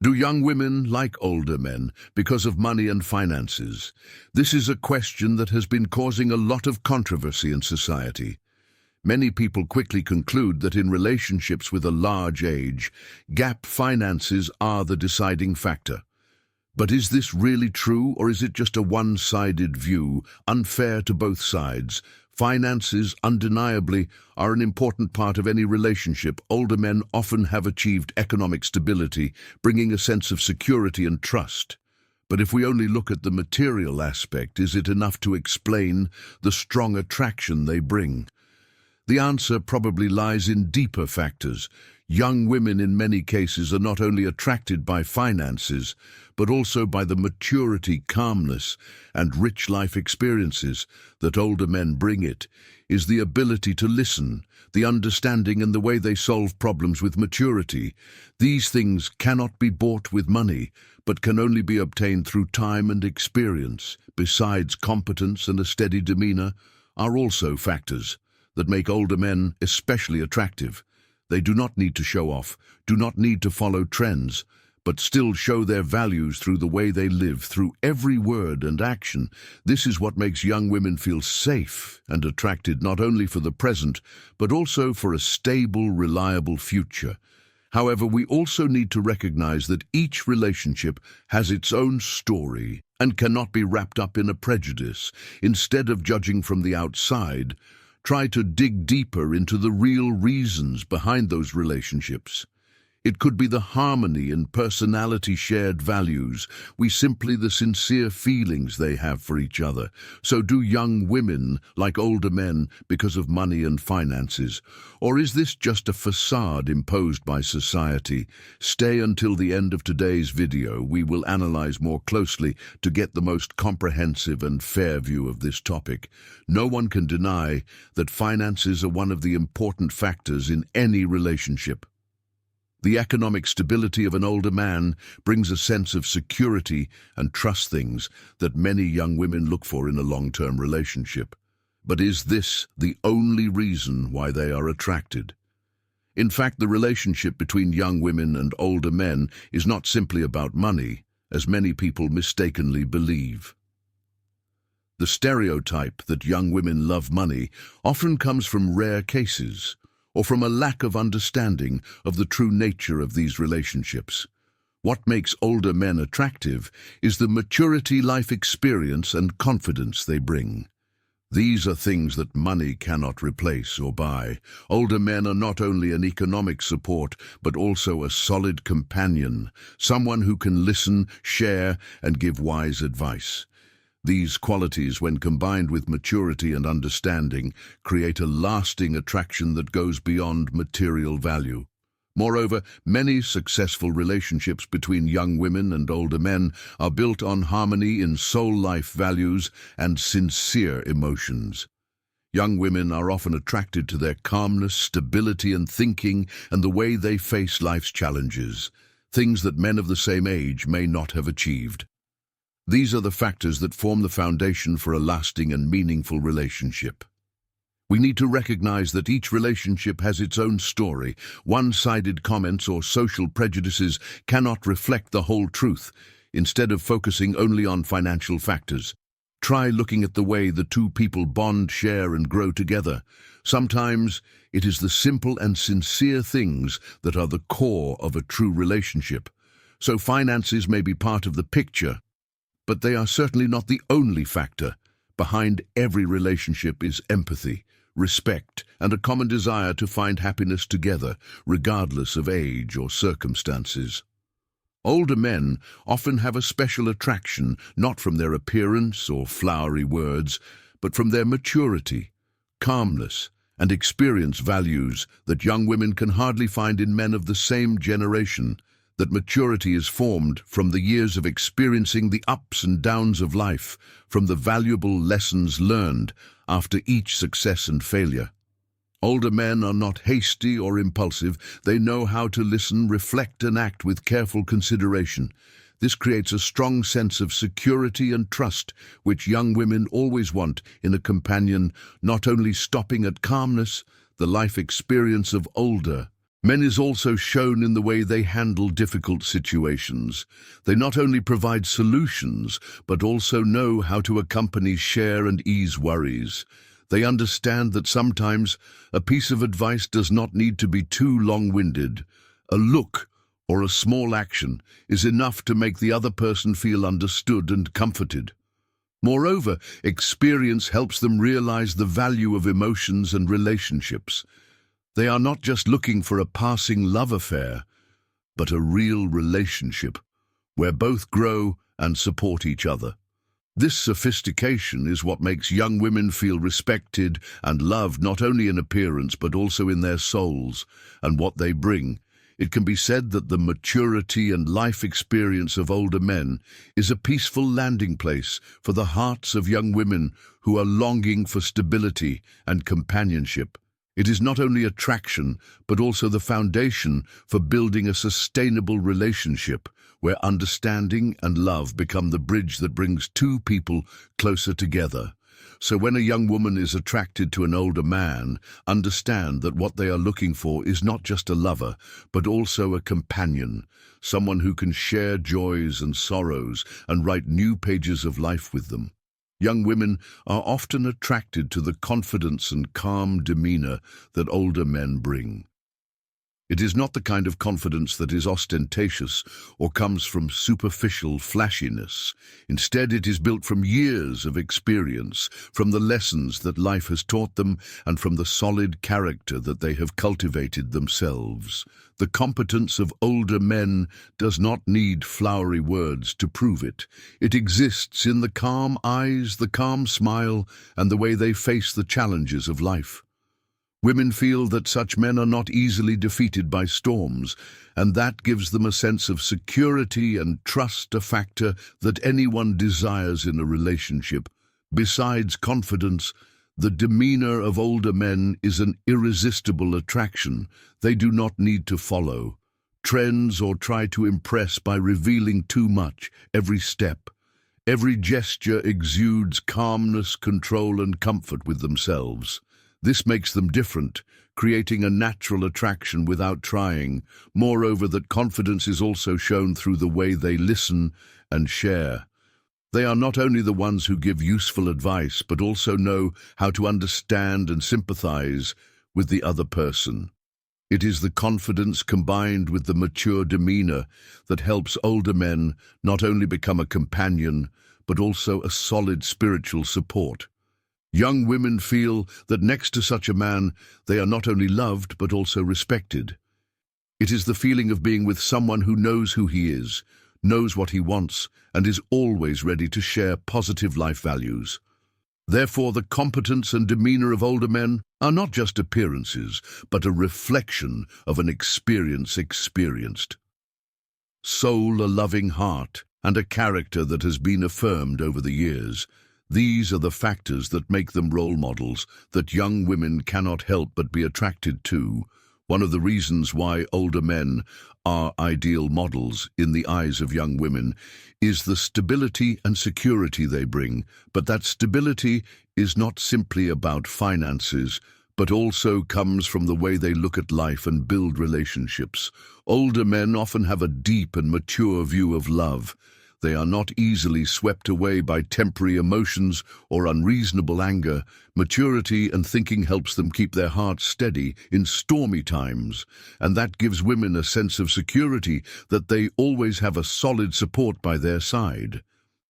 Do young women like older men because of money and finances? This is a question that has been causing a lot of controversy in society. Many people quickly conclude that in relationships with a large age gap, finances are the deciding factor. But is this really true, or is it just a one-sided view, unfair to both sides? Finances, undeniably, are an important part of any relationship. Older men often have achieved economic stability, bringing a sense of security and trust. But if we only look at the material aspect, is it enough to explain the strong attraction they bring? The answer probably lies in deeper factors. Young women in many cases are not only attracted by finances, but also by the maturity, calmness, and rich life experiences that older men bring. It is the ability to listen, the understanding, and the way they solve problems with maturity. These things cannot be bought with money, but can only be obtained through time and experience. Besides, competence and a steady demeanor are also factors that make older men especially attractive. They do not need to show off, do not need to follow trends, but still show their values through the way they live, through every word and action. This is what makes young women feel safe and attracted, not only for the present, but also for a stable, reliable future. However, we also need to recognize that each relationship has its own story and cannot be wrapped up in a prejudice. Instead of judging from the outside, try to dig deeper into the real reasons behind those relationships. It could be the harmony and personality, shared values, simply the sincere feelings they have for each other. So do young women like older men because of money and finances? Or is this just a facade imposed by society? Stay until the end of today's video. We will analyze more closely to get the most comprehensive and fair view of this topic. No one can deny that finances are one of the important factors in any relationship. The economic stability of an older man brings a sense of security and trust, things that many young women look for in a long-term relationship. But is this the only reason why they are attracted? In fact, the relationship between young women and older men is not simply about money, as many people mistakenly believe. The stereotype that young women love money often comes from rare cases, or from a lack of understanding of the true nature of these relationships. What makes older men attractive is the maturity, life experience, and confidence they bring. These are things that money cannot replace or buy. Older men are not only an economic support, but also a solid companion, someone who can listen, share, and give wise advice. These qualities, when combined with maturity and understanding, create a lasting attraction that goes beyond material value. Moreover, many successful relationships between young women and older men are built on harmony in soul life values and sincere emotions. Young women are often attracted to their calmness, stability and thinking, and the way they face life's challenges, things that men of the same age may not have achieved. These are the factors that form the foundation for a lasting and meaningful relationship. We need to recognize that each relationship has its own story. One-sided comments or social prejudices cannot reflect the whole truth. Instead of focusing only on financial factors, try looking at the way the two people bond, share, and grow together. Sometimes it is the simple and sincere things that are the core of a true relationship. So finances may be part of the picture, but they are certainly not the only factor. Behind every relationship is empathy, respect, and a common desire to find happiness together, regardless of age or circumstances. Older men often have a special attraction, not from their appearance or flowery words, but from their maturity, calmness, and experience, values that young women can hardly find in men of the same generation. That maturity is formed from the years of experiencing the ups and downs of life, from the valuable lessons learned after each success and failure. Older men are not hasty or impulsive. They know how to listen, reflect, and act with careful consideration. This creates a strong sense of security and trust, which young women always want in a companion, not only stopping at calmness. The life experience of older Men is also shown in the way they handle difficult situations. They not only provide solutions, but also know how to accompany, share, and ease worries. They understand that sometimes a piece of advice does not need to be too long-winded. A look or a small action is enough to make the other person feel understood and comforted. Moreover, experience helps them realize the value of emotions and relationships. They are not just looking for a passing love affair, but a real relationship where both grow and support each other. This sophistication is what makes young women feel respected and loved not only in appearance but also in their souls and what they bring. It can be said that the maturity and life experience of older men is a peaceful landing place for the hearts of young women who are longing for stability and companionship. It is not only attraction, but also the foundation for building a sustainable relationship where understanding and love become the bridge that brings two people closer together. So when a young woman is attracted to an older man, understand that what they are looking for is not just a lover, but also a companion, someone who can share joys and sorrows and write new pages of life with them. Young women are often attracted to the confidence and calm demeanor that older men bring. It is not the kind of confidence that is ostentatious or comes from superficial flashiness. Instead, it is built from years of experience, from the lessons that life has taught them, and from the solid character that they have cultivated themselves. The competence of older men does not need flowery words to prove it. It exists in the calm eyes, the calm smile, and the way they face the challenges of life. Women feel that such men are not easily defeated by storms, and that gives them a sense of security and trust, a factor that anyone desires in a relationship. Besides confidence, the demeanor of older men is an irresistible attraction. They do not need to follow trends or try to impress by revealing too much. Every step, every gesture exudes calmness, control, and comfort with themselves. This makes them different, creating a natural attraction without trying. Moreover, that confidence is also shown through the way they listen and share. They are not only the ones who give useful advice, but also know how to understand and sympathize with the other person. It is the confidence combined with the mature demeanor that helps older men not only become a companion, but also a solid spiritual support. Young women feel that next to such a man, they are not only loved, but also respected. It is the feeling of being with someone who knows who he is, knows what he wants, and is always ready to share positive life values. Therefore, the competence and demeanor of older men are not just appearances, but a reflection of an experience experienced. Soul, a loving heart, and a character that has been affirmed over the years. These are the factors that make them role models that young women cannot help but be attracted to. One of the reasons why older men are ideal models in the eyes of young women is the stability and security they bring. But that stability is not simply about finances, but also comes from the way they look at life and build relationships. Older men often have a deep and mature view of love. They are not easily swept away by temporary emotions or unreasonable anger. Maturity and thinking helps them keep their hearts steady in stormy times, and that gives women a sense of security that they always have a solid support by their side.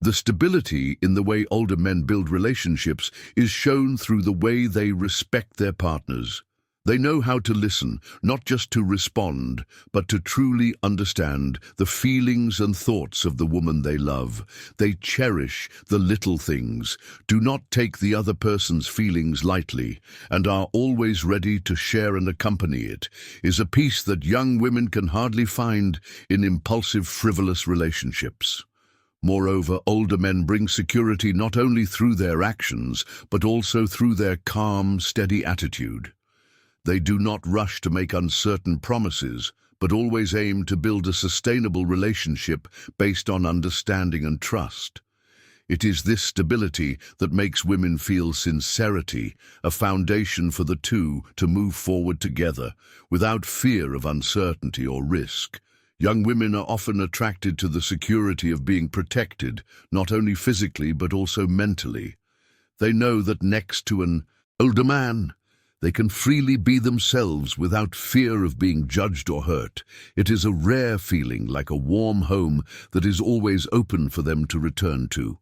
The stability in the way older men build relationships is shown through the way they respect their partners. They know how to listen, not just to respond, but to truly understand the feelings and thoughts of the woman they love. They cherish the little things, do not take the other person's feelings lightly, and are always ready to share and accompany it, is a piece that young women can hardly find in impulsive, frivolous relationships. Moreover, older men bring security not only through their actions, but also through their calm, steady attitude. They do not rush to make uncertain promises, but always aim to build a sustainable relationship based on understanding and trust. It is this stability that makes women feel sincerity, a foundation for the two to move forward together, without fear of uncertainty or risk. Young women are often attracted to the security of being protected, not only physically but also mentally. They know that next to an older man, they can freely be themselves without fear of being judged or hurt. It is a rare feeling, like a warm home that is always open for them to return to.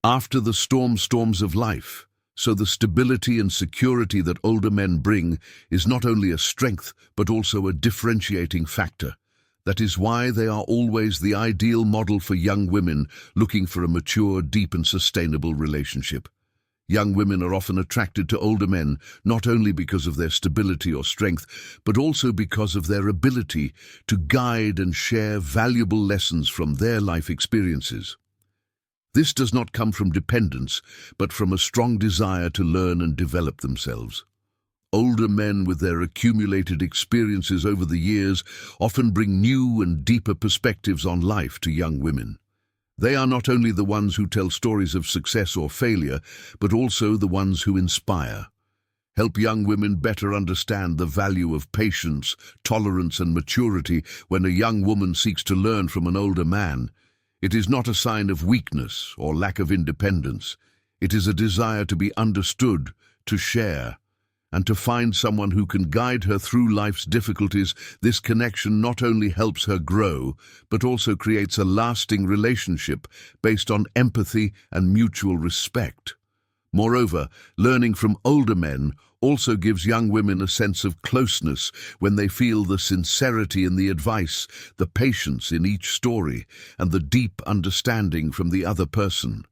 After the storms of life, so the stability and security that older men bring is not only a strength but also a differentiating factor. That is why they are always the ideal model for young women looking for a mature, deep and sustainable relationship. Young women are often attracted to older men, not only because of their stability or strength, but also because of their ability to guide and share valuable lessons from their life experiences. This does not come from dependence, but from a strong desire to learn and develop themselves. Older men, with their accumulated experiences over the years, often bring new and deeper perspectives on life to young women. They are not only the ones who tell stories of success or failure, but also the ones who inspire. Help young women better understand the value of patience, tolerance and maturity when a young woman seeks to learn from an older man. It is not a sign of weakness or lack of independence. It is a desire to be understood, to share, and to find someone who can guide her through life's difficulties. This connection not only helps her grow, but also creates a lasting relationship based on empathy and mutual respect. Moreover, learning from older men also gives young women a sense of closeness when they feel the sincerity in the advice, the patience in each story, and the deep understanding from the other person.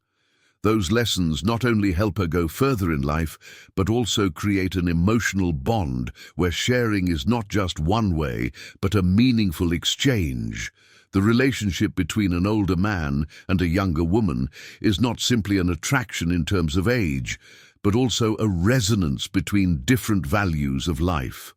Those lessons not only help her go further in life, but also create an emotional bond where sharing is not just one way, but a meaningful exchange. The relationship between an older man and a younger woman is not simply an attraction in terms of age, but also a resonance between different values of life.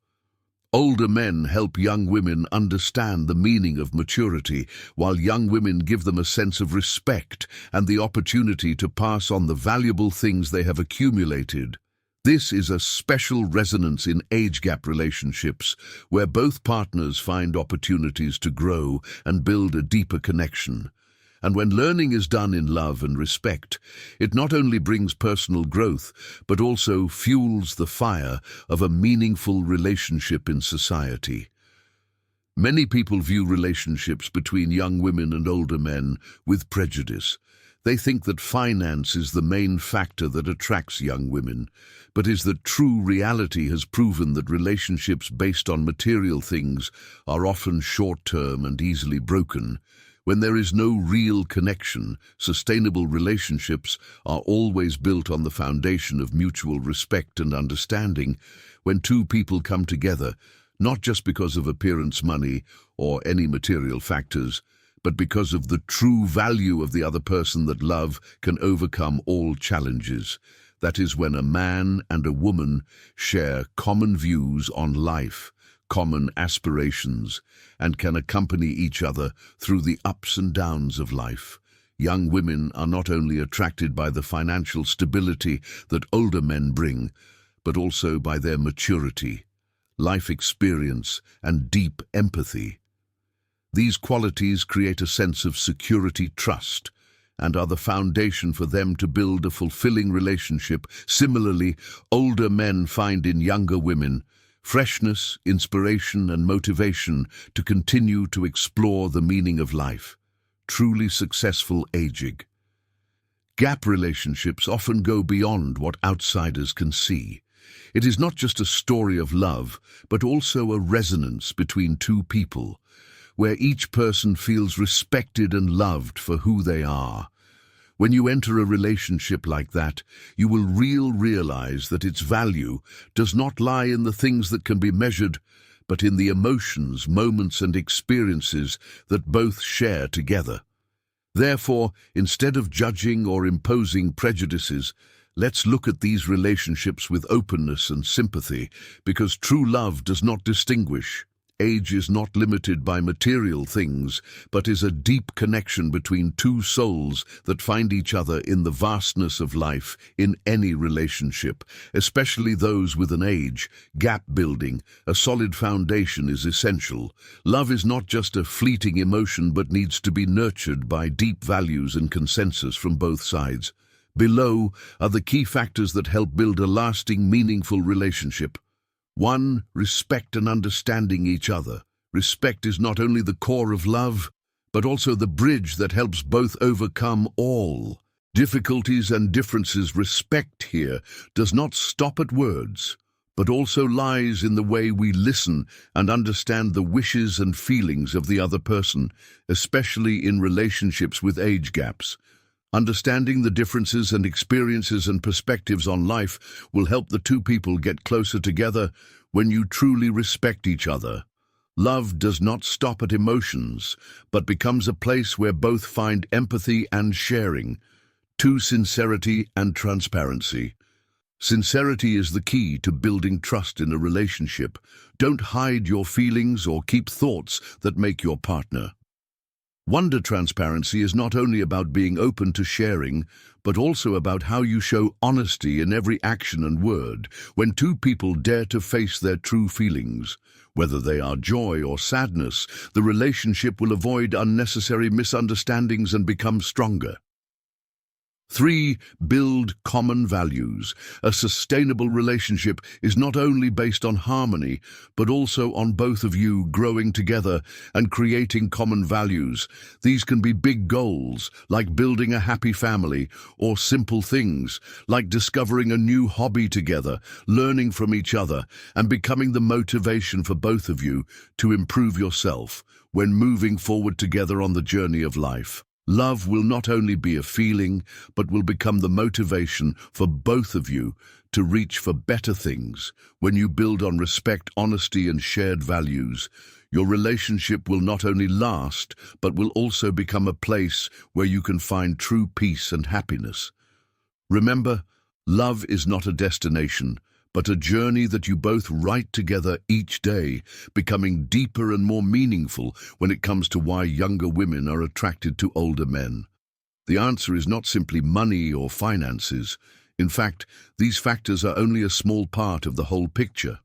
Older men help young women understand the meaning of maturity, while young women give them a sense of respect and the opportunity to pass on the valuable things they have accumulated. This is a special resonance in age gap relationships, where both partners find opportunities to grow and build a deeper connection. And when learning is done in love and respect, it not only brings personal growth, but also fuels the fire of a meaningful relationship in society. Many people view relationships between young women and older men with prejudice. They think that finance is the main factor that attracts young women, but is that true reality has proven that relationships based on material things are often short-term and easily broken. When there is no real connection, sustainable relationships are always built on the foundation of mutual respect and understanding. When two people come together, not just because of appearance, money, or any material factors, but because of the true value of the other person, that love can overcome all challenges. That is when a man and a woman share common views on life, common aspirations, and can accompany each other through the ups and downs of life. Young women are not only attracted by the financial stability that older men bring, but also by their maturity, life experience, and deep empathy. These qualities create a sense of security, trust, and are the foundation for them to build a fulfilling relationship. Similarly, older men find in younger women freshness, inspiration, and motivation to continue to explore the meaning of life. Truly successful aging gap relationships often go beyond what outsiders can see. It is not just a story of love, but also a resonance between two people, where each person feels respected and loved for who they are. When you enter a relationship like that, you will realize that its value does not lie in the things that can be measured, but in the emotions, moments, and experiences that both share together. Therefore, instead of judging or imposing prejudices, let's look at these relationships with openness and sympathy, because true love does not distinguish. age is not limited by material things, but is a deep connection between two souls that find each other in the vastness of life in any relationship, especially those with an age gap building. A solid foundation is essential. Love is not just a fleeting emotion but needs to be nurtured by deep values and consensus from both sides. Below are the key factors that help build a lasting, meaningful relationship. 1. Respect and understanding each other. Respect is not only the core of love, but also the bridge that helps both overcome all difficulties and differences. Respect here does not stop at words, but also lies in the way we listen and understand the wishes and feelings of the other person, especially in relationships with age gaps. Understanding the differences and experiences and perspectives on life will help the two people get closer together when you truly respect each other. Love does not stop at emotions, but becomes a place where both find empathy and sharing. 2. Sincerity and transparency. Sincerity is the key to building trust in a relationship. Don't hide your feelings or keep thoughts that make your partner wonder. Transparency is not only about being open to sharing, but also about how you show honesty in every action and word. When two people dare to face their true feelings, whether they are joy or sadness, the relationship will avoid unnecessary misunderstandings and become stronger. 3. Build common values. A sustainable relationship is not only based on harmony, but also on both of you growing together and creating common values. These can be big goals, like building a happy family, or simple things, like discovering a new hobby together, learning from each other, and becoming the motivation for both of you to improve yourself when moving forward together on the journey of life. Love will not only be a feeling, but will become the motivation for both of you to reach for better things. When you build on respect, honesty, and shared values, your relationship will not only last, but will also become a place where you can find true peace and happiness. Remember, love is not a destination, but a journey that you both write together each day, becoming deeper and more meaningful when it comes to why younger women are attracted to older men. The answer is not simply money or finances. In fact, these factors are only a small part of the whole picture.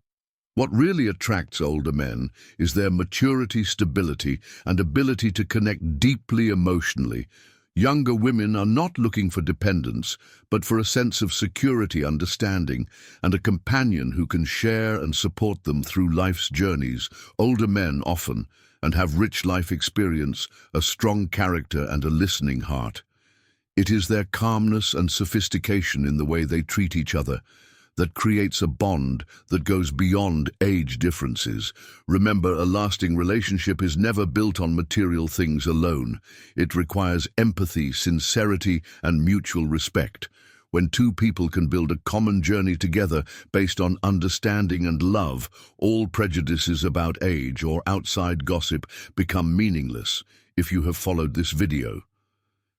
What really attracts older men is their maturity, stability, and ability to connect deeply emotionally. Younger women are not looking for dependence, but for a sense of security, understanding, and a companion who can share and support them through life's journeys. Older men often, and have rich life experience, a strong character, and a listening heart. It is their calmness and sophistication in the way they treat each other that creates a bond that goes beyond age differences. Remember, a lasting relationship is never built on material things alone. It requires empathy, sincerity, and mutual respect. When two people can build a common journey together based on understanding and love, all prejudices about age or outside gossip become meaningless. If you have followed this video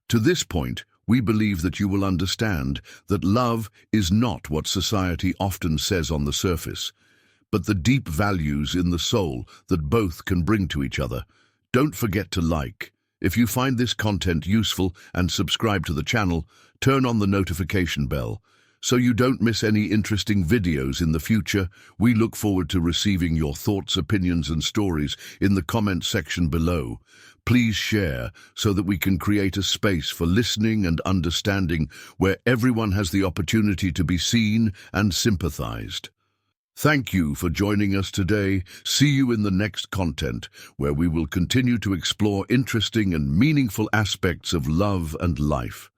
to this point, we believe that you will understand that love is not what society often says on the surface, but the deep values in the soul that both can bring to each other. Don't forget to like. If you find this content useful, and subscribe to the channel, turn on the notification bell so you don't miss any interesting videos in the future. We look forward to receiving your thoughts, opinions, and stories in the comment section below. Please share so that we can create a space for listening and understanding where everyone has the opportunity to be seen and sympathized. Thank you for joining us today. See you in the next content, where we will continue to explore interesting and meaningful aspects of love and life.